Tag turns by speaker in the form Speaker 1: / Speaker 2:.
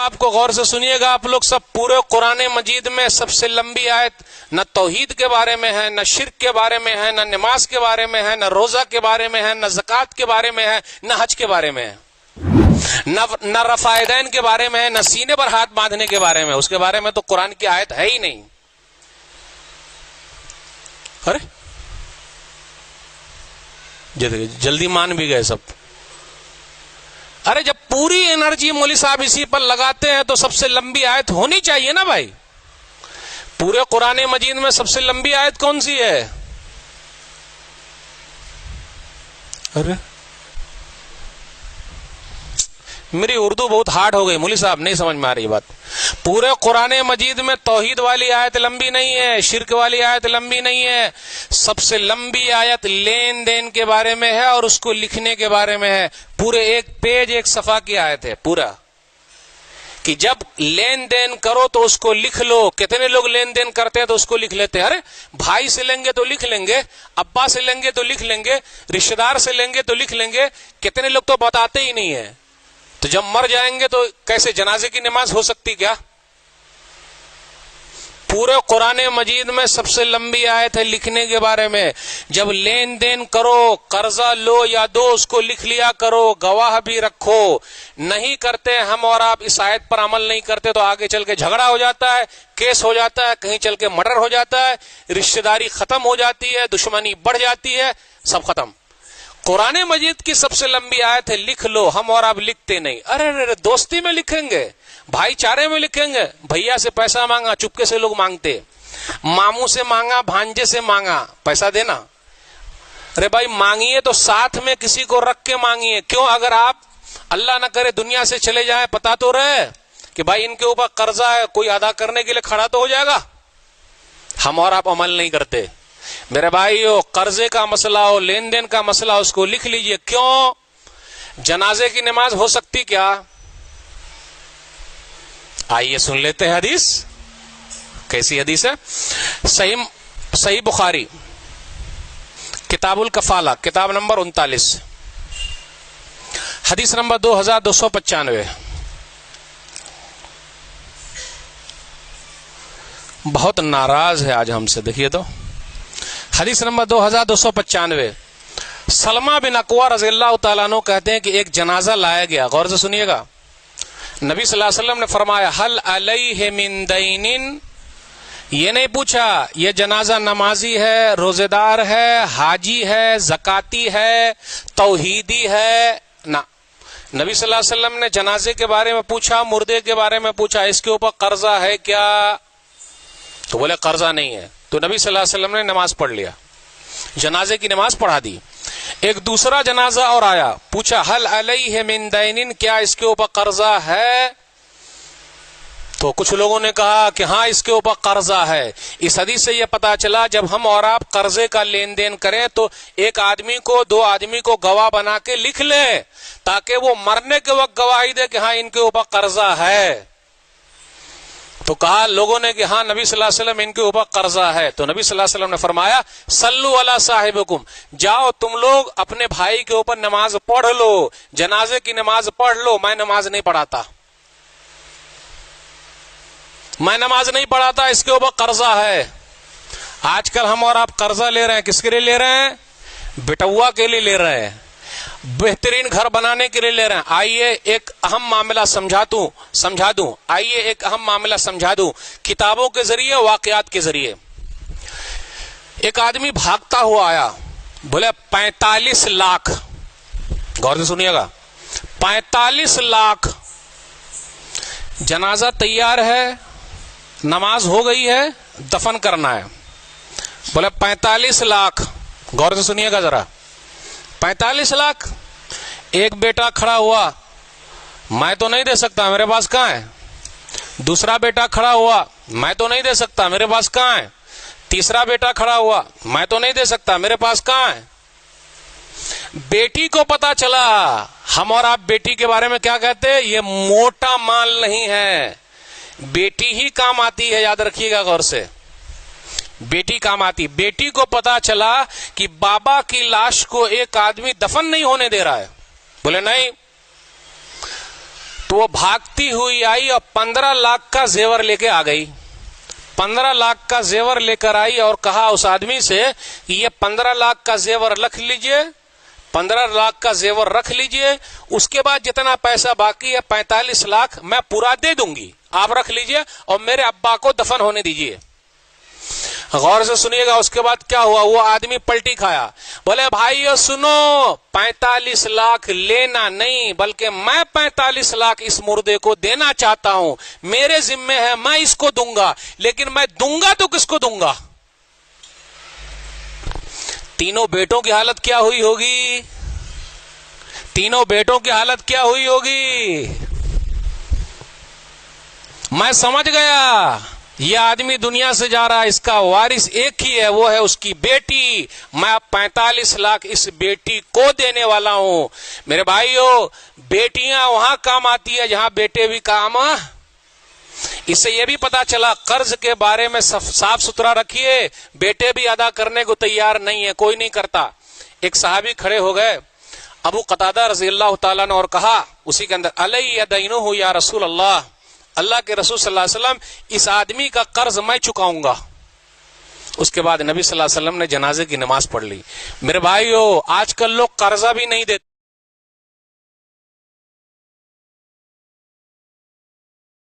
Speaker 1: آپ کو غور سے سنیے گا آپ لوگ سب. پورے قرآن مجید میں سب سے لمبی آیت نہ توحید کے بارے میں ہے، نہ شرک کے بارے میں ہے، نہ نماز کے بارے میں ہے، نہ روزہ کے بارے میں ہے، نہ زکوٰۃ کے بارے میں ہے، نہ حج کے بارے میں ہے، نہ رفع یدین کے بارے میں ہے، نہ سینے پر ہاتھ باندھنے کے بارے میں. اس کے بارے میں تو قرآن کی آیت ہے ہی نہیں. ارے جلدی مان بھی گئے سب. ارے جب پوری انرجی مولوی صاحب اسی پر لگاتے ہیں تو سب سے لمبی آیت ہونی چاہیے نا بھائی. پورے قرآن مجید میں سب سے لمبی آیت کون سی ہے؟ ارے میری اردو بہت ہارڈ ہو گئی مولوی صاحب، نہیں سمجھ میں آ رہی بات. پورے قرآن مجید میں توحید والی آیت لمبی نہیں ہے، شرک والی آیت لمبی نہیں ہے. سب سے لمبی آیت لین دین کے بارے میں ہے اور اس کو لکھنے کے بارے میں ہے. پورے ایک پیج ایک صفحہ کی آیت ہے پورا، کہ جب لین دین کرو تو اس کو لکھ لو. کتنے لوگ لین دین کرتے ہیں تو اس کو لکھ لیتے ہیں. ارے بھائی سے لیں گے تو لکھ لیں گے، ابا سے لیں گے تو لکھ لیں گے، رشتہ دار سے لیں گے تو لکھ لیں گے. کتنے لوگ تو بتاتے ہی نہیں ہیں. تو جب مر جائیں گے تو کیسے جنازے کی نماز ہو سکتی کیا؟ پورے قرآن مجید میں سب سے لمبی آیت ہے لکھنے کے بارے میں. جب لین دین کرو، قرضہ لو یا دو، اس کو لکھ لیا کرو، گواہ بھی رکھو. نہیں کرتے ہم اور آپ اس آیت پر عمل نہیں کرتے تو آگے چل کے جھگڑا ہو جاتا ہے، کیس ہو جاتا ہے، کہیں چل کے مرڈر ہو جاتا ہے، رشتہ داری ختم ہو جاتی ہے، دشمنی بڑھ جاتی ہے، سب ختم. قرآن مجید کی سب سے لمبی آیت ہے لکھ لو. ہم اور آپ لکھتے نہیں. ارے دوستی میں لکھیں گے، بھائی چارے میں لکھیں گے. بھیا سے پیسہ مانگا، چپکے سے لوگ مانگتے. ماموں سے مانگا، بھانجے سے مانگا، پیسہ دینا. ارے بھائی مانگیے تو ساتھ میں کسی کو رکھ کے مانگیے. کیوں؟ اگر آپ اللہ نہ کرے دنیا سے چلے جائیں، پتا تو رہے کہ بھائی ان کے اوپر قرضہ ہے، کوئی ادا کرنے کے لیے کھڑا تو ہو جائے گا. ہم اور آپ عمل نہیں کرتے. میرے بھائیو، قرضے کا مسئلہ ہو، لین دین کا مسئلہ، اس کو لکھ لیجئے. کیوں؟ جنازے کی نماز ہو سکتی کیا؟ آئیے سن لیتے ہیں حدیث. کیسی حدیث ہے؟ صحیح بخاری کتاب الکفالہ، کتاب نمبر 39، حدیث نمبر 2295. بہت ناراض ہے آج ہم سے. دیکھیے تو حدیث نمبر 2295. سلمہ بن اکوع رضی اللہ تعالیٰ عنہ کہتے ہیں کہ ایک جنازہ لایا گیا. غور سے سنیے گا. نبی صلی اللہ علیہ وسلم نے فرمایا حل علیہ من دین. یہ نہیں پوچھا یہ جنازہ نمازی ہے، روزے دار ہے، حاجی ہے، زکاتی ہے، توحیدی ہے. نہ، نبی صلی اللہ علیہ وسلم نے جنازے کے بارے میں پوچھا، مردے کے بارے میں پوچھا، اس کے اوپر قرضہ ہے کیا؟ تو بولے قرضہ نہیں ہے. تو نبی صلی اللہ علیہ وسلم نے نماز پڑھ لیا، جنازے کی نماز پڑھا دی. ایک دوسرا جنازہ اور آیا، پوچھا حل علیہ من دین، کیا اس کے اوپر قرضہ ہے؟ تو کچھ لوگوں نے کہا کہ ہاں اس کے اوپر قرضہ ہے. اس حدیث سے یہ پتا چلا جب ہم اور آپ قرضے کا لین دین کریں تو ایک آدمی کو، دو آدمی کو گواہ بنا کے لکھ لے تاکہ وہ مرنے کے وقت گواہی دے کہ ہاں ان کے اوپر قرضہ ہے. تو کہا لوگوں نے کہ ہاں نبی صلی اللہ علیہ وسلم ان کے اوپر قرضہ ہے. تو نبی صلی اللہ علیہ وسلم نے فرمایا صلو علی صاحبکم، جاؤ تم لوگ اپنے بھائی کے اوپر نماز پڑھ لو، جنازے کی نماز پڑھ لو. میں نماز نہیں پڑھاتا، میں نماز نہیں پڑھاتا، اس کے اوپر قرضہ ہے. آج کل ہم اور آپ قرضہ لے رہے ہیں. کس کے لیے لے رہے ہیں؟ بٹوا کے لیے لے رہے ہیں، بہترین گھر بنانے کے لیے لے رہے ہیں. آئیے ایک اہم معاملہ سمجھا دوں. آئیے ایک اہم معاملہ سمجھا دوں کتابوں کے ذریعے، واقعات کے ذریعے. ایک آدمی بھاگتا ہوا آیا، بولے 45 لاکھ. غور سے سنیے گا، 45 لاکھ. جنازہ تیار ہے، نماز ہو گئی ہے، دفن کرنا ہے. بولے 45 لاکھ. غور سے سنیے گا ذرا، 45 لاکھ. ایک بیٹا کھڑا ہوا، میں تو نہیں دے سکتا، میرے پاس کہاں ہے. دوسرا بیٹا کھڑا ہوا، میں تو نہیں دے سکتا، میرے پاس کہاں ہے. تیسرا بیٹا کھڑا ہوا، میں تو نہیں دے سکتا، میرے پاس کہاں ہے. بیٹی کو پتا چلا. ہم اور آپ بیٹی کے بارے میں کیا کہتے ہیں؟ یہ موٹا مال نہیں ہے، بیٹی ہی کام آتی ہے. یاد رکھیے گا غور سے، بیٹی کام آتی. بیٹی کو پتا چلا کہ بابا کی لاش کو ایک آدمی دفن نہیں ہونے دے رہا ہے. بولے نہیں. تو وہ بھاگتی ہوئی آئی اور 15 لاکھ کا زیور لے کے آ گئی. 15 لاکھ کا زیور لے کر آئی اور کہا اس آدمی سے کہ یہ 15 لاکھ کا زیور رکھ لیجئے, 15 لاکھ کا زیور رکھ لیجئے, اس کے بعد جتنا پیسہ باقی ہے 45 لاکھ میں پورا دے دوں گی, آپ رکھ لیجئے اور میرے ابا کو دفن ہونے دیجئے. غور سے سنیے گا اس کے بعد کیا ہوا. وہ آدمی پلٹی کھایا, بولے بھائیو سنو, 45 لاکھ لینا نہیں بلکہ میں 45 لاکھ اس مردے کو دینا چاہتا ہوں, میرے ذمے ہے, میں اس کو دوں گا, لیکن میں دوں گا تو کس کو دوں گا. تینوں بیٹوں کی حالت کیا ہوئی ہوگی, تینوں بیٹوں کی حالت کیا ہوئی ہوگی. میں سمجھ گیا یہ آدمی دنیا سے جا رہا ہے, اس کا وارث ایک ہی ہے, وہ ہے اس کی بیٹی. میں اب 45 لاکھ اس بیٹی کو دینے والا ہوں. میرے بھائیو, بیٹیاں وہاں کام آتی ہے جہاں بیٹے بھی کام. اس سے یہ بھی پتا چلا قرض کے بارے میں صاف ستھرا رکھیے, بیٹے بھی ادا کرنے کو تیار نہیں ہے, کوئی نہیں کرتا. ایک صحابی کھڑے ہو گئے ابو قتادہ رضی اللہ تعالیٰ نے, اور کہا اسی کے اندر, علی دینہ یا رسول اللہ, اللہ کے رسول صلی اللہ علیہ وسلم اس آدمی کا قرض میں چکاؤں گا. اس کے بعد نبی صلی اللہ علیہ وسلم نے جنازے کی نماز پڑھ لی. میرے بھائیو, آج کل لوگ قرضہ بھی نہیں دیتے.